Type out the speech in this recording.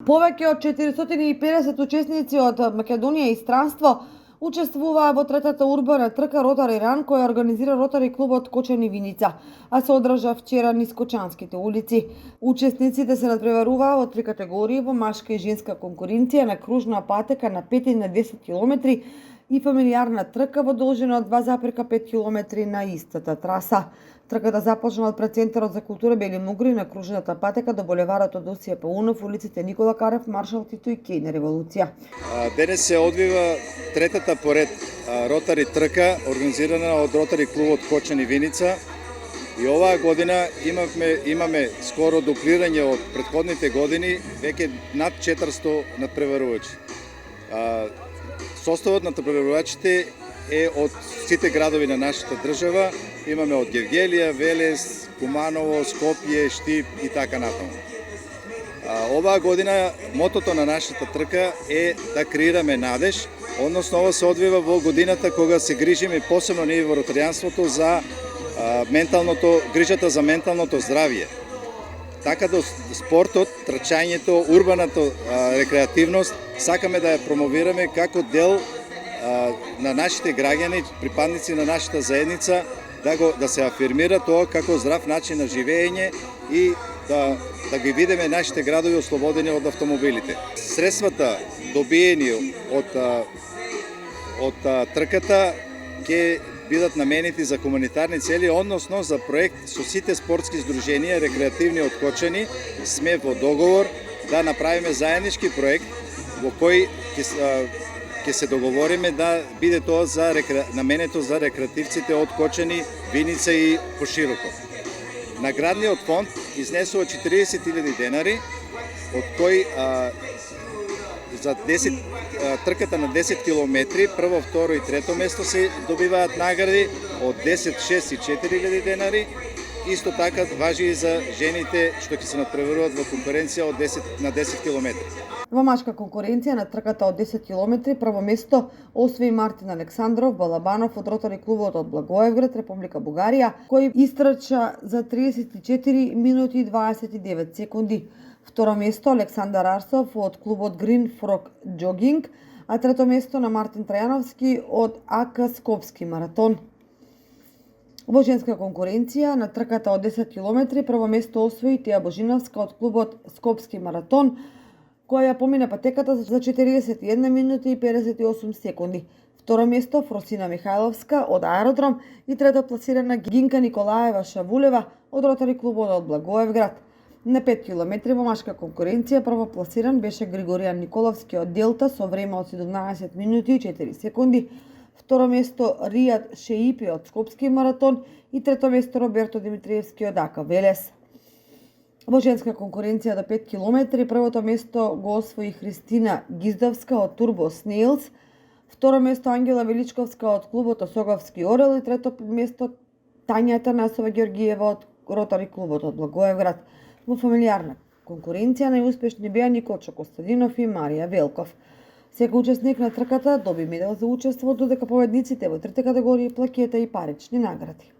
Повеќе од 450 учесници од Македонија и странство учествуваа во третата урбана трка Ротари Ран, која организира Ротари клубот Кочани Виница, а се одржа вчера низ Кочанските улици. Учесниците се надпреваруваа во три категории во машка и женска конкуренција на кружна патека на 5 и на 10 километри и фамилиарна трка во должина од 2,5 километри на истата траса. Трката започна од пред Центарот за култура Бели Мугри на кружната патека до булеварот од Осија Паунов, улиците Никола Карев, Маршал Тито и Кејна Револуција. Денес се одвива третата поред Ротари трка, организирана од Ротари клубот Кочани Виница. И оваа година имаме скоро дуплирање од претходните години, веќе над 400 надпреварувачи. Составот на надпреварувачите е од сите градови на нашата држава. Имаме од Гевгелија, Велес, Куманово, Скопје, Штип и така натаму. Оваа година мотото на нашата трка е да креираме надеж, односно ова се одвива во годината кога се грижиме посебно ние во ротаријанството за грижата за менталното здравје. Така да спортот, трчањето, урбаната рекреативност сакаме да ја промовираме како дел на нашите граѓани, припадници на нашата заедница, да се афирмира тоа како здрав начин на живење и да ги видиме нашите градови ослободени од автомобилите. Средствата добиени од трката ќе бидат наменети за хуманитарни цели, односно за проект со сите спортски здруженија рекреативни од Кочани. Сме во договор да направиме заеднички проект во кој ќе се договориме да биде тоа наменето за рекреативците од Кочани, Виница и пошироко. Наградниот фонд изнесува 40.000 денари, од кој за трката на 10 километри, прво, второ и трето место се добиваат награди од 10, 6 и 4.000 денари. Исто така важи и за жените што ќе се надпреваруваат во конкуренција од 10 на 10 километри. Во машка конкуренција на трката од 10 километри прво место освои Мартин Александров Балабанов од Ротари клубот од Благоевград, Република Бугарија, кој истрча за 34 минути и 29 секунди. Второ место Александар Арсов од клубот Green Frog Jogging, а трето место на Мартин Трајановски од АК Скопски маратон. Во женска конкуренција на трката од 10 километри прво место освои Теја Божиновска од клубот Скопски маратон, која помина патеката за 41 минути и 58 секунди. Второ место Фросина Михајловска од Аеродром и трето пласирана Гинка Николаева Шавулева од Ротари клубот од Благоевград. На 5 километри во машка конкуренција прво пласиран беше Григоријан Николовски од Делта со време од 17 минути и 4 секунди. Второ место Ријад Шеипи од Скопски маратон и трето место Роберто Димитриевски од АК Велес. Во женска конкуренција до 5 километри првото место го освои Христина Гиздовска од Турбо Снейлс, второ место Ангела Величковска од клубот Осоговски Орел и трето место Тања Атанасова Георгиева од Ротари клубот од Благоевград. Во фамилиарна конкуренција најуспешни беа Николчо Костадинов и Марија Велков. Секој учесник на трката доби медал за учество, додека победниците во трите категории плакета и парични награди.